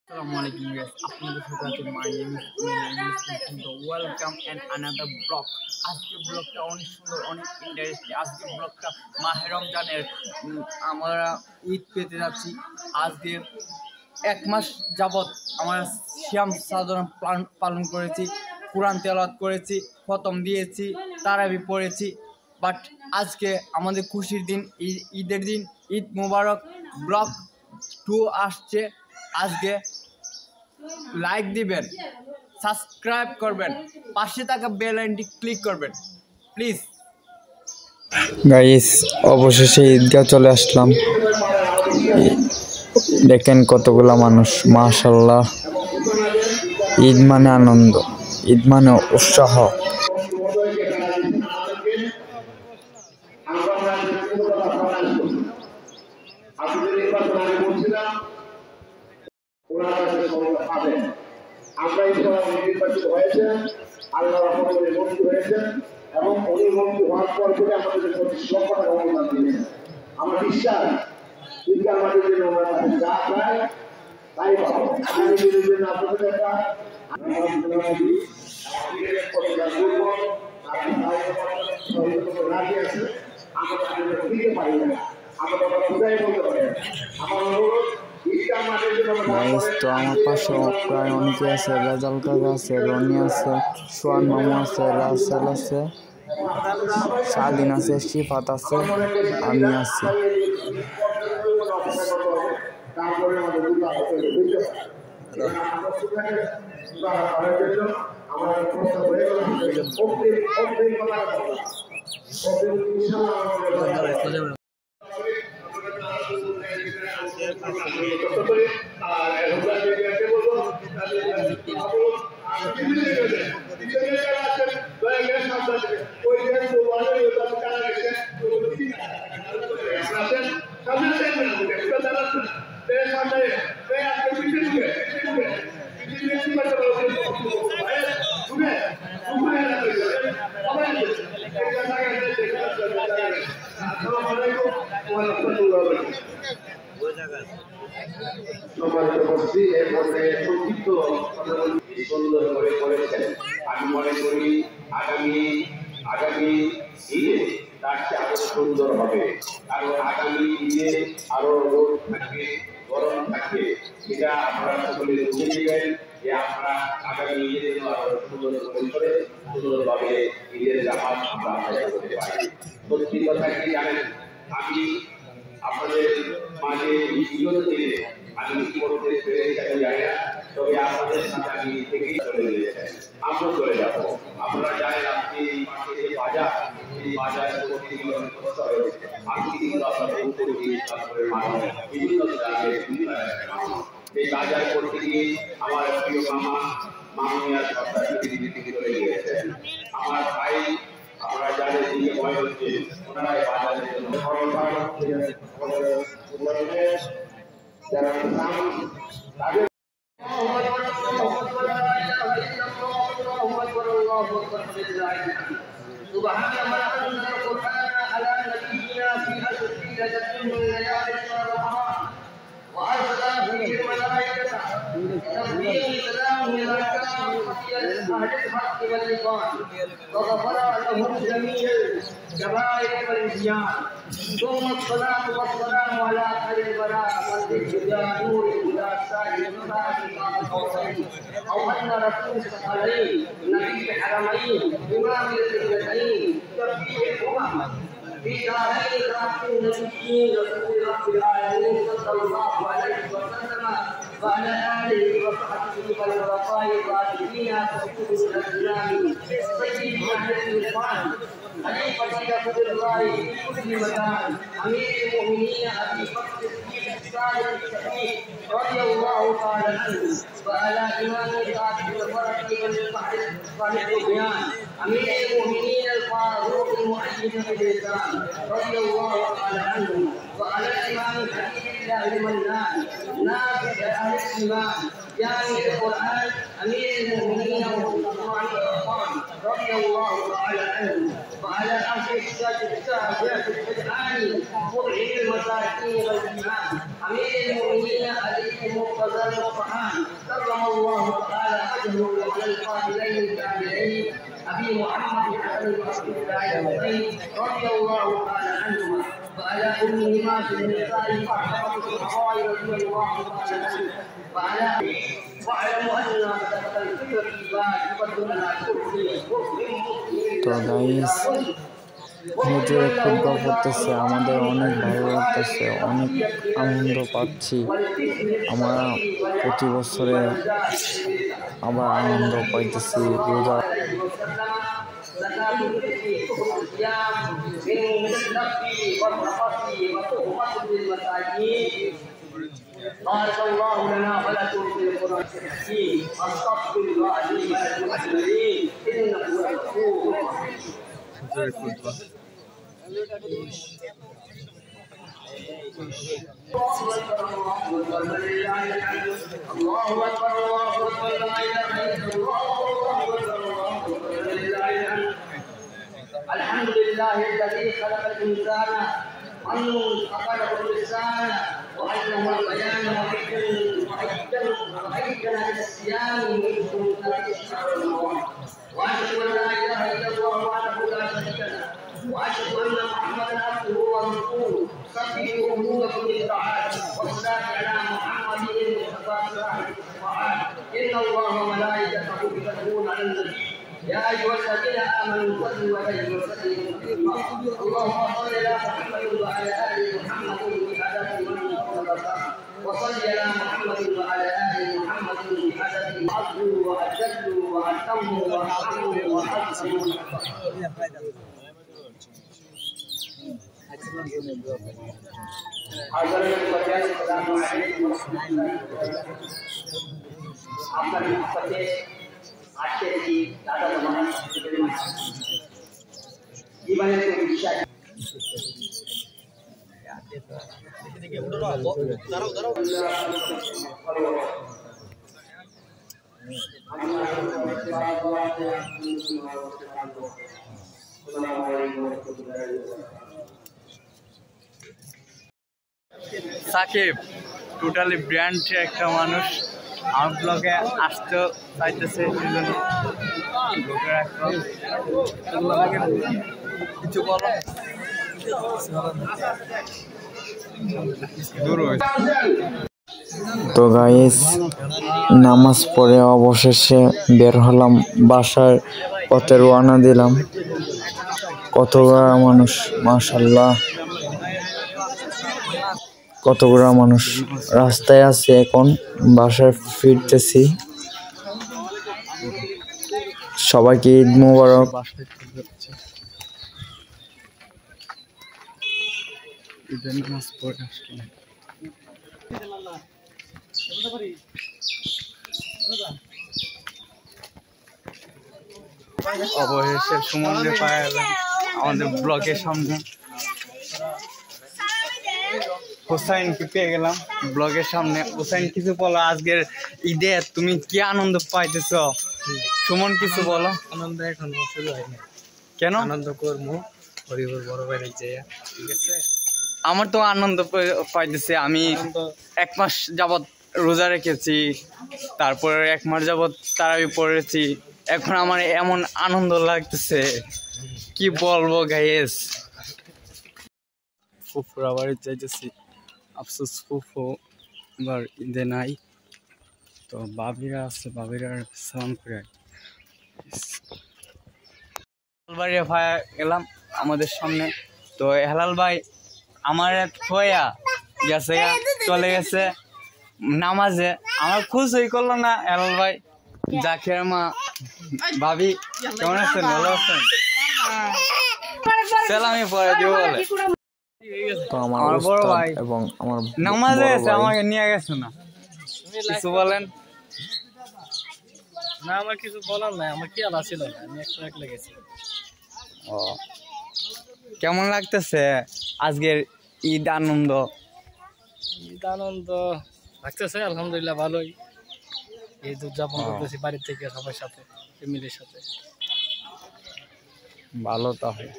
Assalamualaikum guys, আপনাদের সাথে আছে my name is welcome and another blog. আজকে ব্লগটা অনেক সুন্দর, অনেক ইন্টারেস্টিং। আজকে ব্লগটা মাহে রমজানের আমরা ঈদ পেতে যাচ্ছি। আজকে 1 মাস যাবৎ আমরা সিয়াম সাধনা পালন করেছি, কোরআন তেলাওয়াত করেছি, খতম দিয়েছি, তারাবি পড়েছি। বাট আজকে আমাদের খুশির দিন, ঈদের দিন। ঈদ মুবারক। ব্লগ 2 আসছে। আজকে লাইক দিবেন, সাবস্ক্রাইব করবেন, পাশে থাকা বেল আইকনটি ক্লিক করবেন প্লিজ। গাইস, অবশেষে ঈদগাহ চলে আসলাম। দেখেন কতগুলা মানুষ, মাশাআল্লাহ। ঈদ মানে আনন্দ, ঈদ মানে উৎসাহ। আমরা নির্বাচিত হয়েছেন, আল্লাহ রহমতে মন্ত্রী হয়েছেন এবং উনি মন্ত্রী হওয়ার পর থেকে আমাদের 25 লক্ষ টাকা অনুদান দিয়েছেন। আমার বিশ্বাস কিন্তু আমাদের জন্য ওনারা যা চায় তাই পাবো। আগামী দিনের জন্য আপনাদের একটা রাজি আছে, আমরা দিতে পারি না, আমরা খুদাই বলতে পারি। আমার অনুরোধ, তো আমার পাশে প্রায় অনেকে আছে, রেজাল কাকা আছে, রনি আছে, সোয়ান মামু আছে, রাসেল আছে, স্বাধীন আছে, শিফাত আছে, আমি আছি। সুন্দর করে করেছেন। আমি মনে করি আগামী ঈদে তার চেয়ে আরো সুন্দর হবে, কারণ আগামী ঈদে আরো রোদ থাকবে, গরম থাকবে। এটা আপনারা সকলে বুঝে নেবেন যে আপনারা আগামী ঈদের জন্য আরো সুন্দর করে সুন্দরভাবে ঈদের জামাত আমরা আদায় করতে পারি। সত্যি কথা কি জানেন, আমি আপনাদের মাঝে বিগত দিনে আমি করতে পেরেছি জানি না, তবে আপনাদের সাথে আমি থেকেই চলে গিয়েছেন, আমরা চলে যাবো। আপনারা জানেন আপনি এই মাঠে যে বাজার, এই বাজার করতে গেলে অনেক কষ্ট হয়েছে। আজকে কিন্তু আপনার বিভিন্ন গ্রামের এই বাজার করতে গিয়ে আমার প্রিয় মামুনিয়া সরকার থেকে চলে গিয়েছেন। আমার ভাই, আপনারা জানেন দিকে ভয় হচ্ছে, ওনারা এই বাজারের জন্য যারা তাদের سبحان من أنزل القرآن على نبينا في أشهر ليلة من ليالي شهر رمضان وأرسل فيه الملائكة تنزيل سلام الملائكة أهل الحق والإيمان وغفر لهم جميع الكبائر والنسيان. ثم الصلاة والسلام على خير البراء والهدى نور الهدى سائر أو أن رسول الثقلين نبي الحرمين إمام القبلتين شفيع الأمم في دارين رحمة النبيين رسول رب العالمين صلى الله عليه وسلم وعلى آله وصحبه والخلفاء الراشدين وكتب الإسلام سيد أهل الإسلام خليفة رسول الله في كل مكان أمير المؤمنين أبي بكر الصديق الصالح الشهيد رضي الله تعالى عنه وعلى إمام القائد والفرق والبحر صالح البيان أمير المؤمنين الفاروق المؤيد بالإسلام رضي الله تعالى عنه وعلى الإمام حبيب الله المنان نافع أهل الإيمان جامع القرآن أمير المؤمنين وعثمان رضي الله تعالى عنه وعلى أهل الشافعي القرآني مطعم المساكين والإمام أمير المؤمنين عليهم مقتضى القرآن كرم الله تعالى وجهه على القائلين الكاملين أبي محمد حسن بن عبد الله رضي الله تعالى عنهما وعلى أمهما في النساء فاطمة الصحراء رضي الله تعالى عنها وعلى واعلموا أن صدقة الفطر واجبة على كل তো গাইস হুজুরে খুতবা পড়তেছে, আমাদের অনেক ভালো লাগতেছে, অনেক আনন্দ পাচ্ছি। আমরা প্রতি বছরে আবার আনন্দ পাইতেছি। রোজা بارك الله لنا ولكم في القرآن الحكيم واستغفر الله لي ولكم أجمعين إنه هو الغفور الرحيم. الله أكبر الله أكبر لا إله إلا الله ولله الحمد. الحمد لله الذي خلق الإنسان وخلق اللسان وعلم البيان وأيدنا بالصيام وأشهد أن لا إله إلا الله وحده لا شريك له وأشهد أن محمدا عبده ورسوله صفيه وكل طاعات والصلاة على محمد المصطفى صاحب الطاعات إن الله وملائكته يصلون على النبي يا أيها الذين آمنوا صلوا عليه وسلموا تسليما اللهم صل على محمد وعلى آل محمد بعدد من وصل على محمد وعلى آل محمد بعدد عظموا وأجلوا وأتموا وأحكموا وأحسنوا আজকের এই দাদা বাবা জীবনের বিশ্বাস সাকিব টোটালি ব্র্যান্ড একটা মানুষ, আমার ব্লগে আসতে চাইতেছে, কিছু বলো। তো গাইস নামাজ পড়ে অবশেষে বের হলাম, বাসার পথে রওনা দিলাম। কতগুলো মানুষ, মাশাআল্লাহ কতগুলো মানুষ রাস্তায় আছে, এখন বাসায় ফিরতেছি। সবাইকে ঈদ মোবারক। অবশেষে সমুদ্রে পায়ে গেলাম আমাদের ব্লগের সামনে। হোসাইনকে পেয়ে গেলাম ব্লগের সামনে। হোসাইন কিছু বলো, আজকের ঈদে তুমি কি আনন্দ পাইতেছ? সুমন কিছু বলো। আনন্দ এখন শুরু হয়নি, কেন? আনন্দ করবো হরিবর বড় বাইরে যাই, ঠিক আছে। আমার তো আনন্দ পাইতেছে, আমি 1 মাস যাবৎ রোজা রেখেছি, তারপরে 1 মাস যাবৎ তারাবি পড়েছি, এখন আমার এমন আনন্দ লাগতেছে কি বলবো গাইস। ফুফুর আবার যাইতেছি, আফসোস ফুফু এবার ঈদে নাই, তো বাবিরা আছে, বাবিরা সালাম করে বাড়ি ভাইয়া গেলাম আমাদের সামনে। তো হেলাল ভাই আমার থয়া গেছে, চলে গেছে নামাজে, আমার খুশই করলো না হেলাল ভাই। জাকির মা ভাবি কেমন আছেন? ভালো আছেন? সালামি পরে দিব বলে। তো আমার বড় ভাই এবং আমার নামাজে গেছে, আমাকে নিয়ে গেছে না, কিছু বলেন না। আমার কিছু বলার নাই, আমার কি আলা ছিল না, আমি একলা গেছি। ও কেমন লাগতেছে আজকের ঈদ আনন্দ? ঈদ আনন্দ লাগতেছে আলহামদুলিল্লাহ, ভালোই। ঈদ উদযাপন করতেছি বাড়ির থেকে সবার সাথে, ফ্যামিলির সাথে। ভালো তাহলে।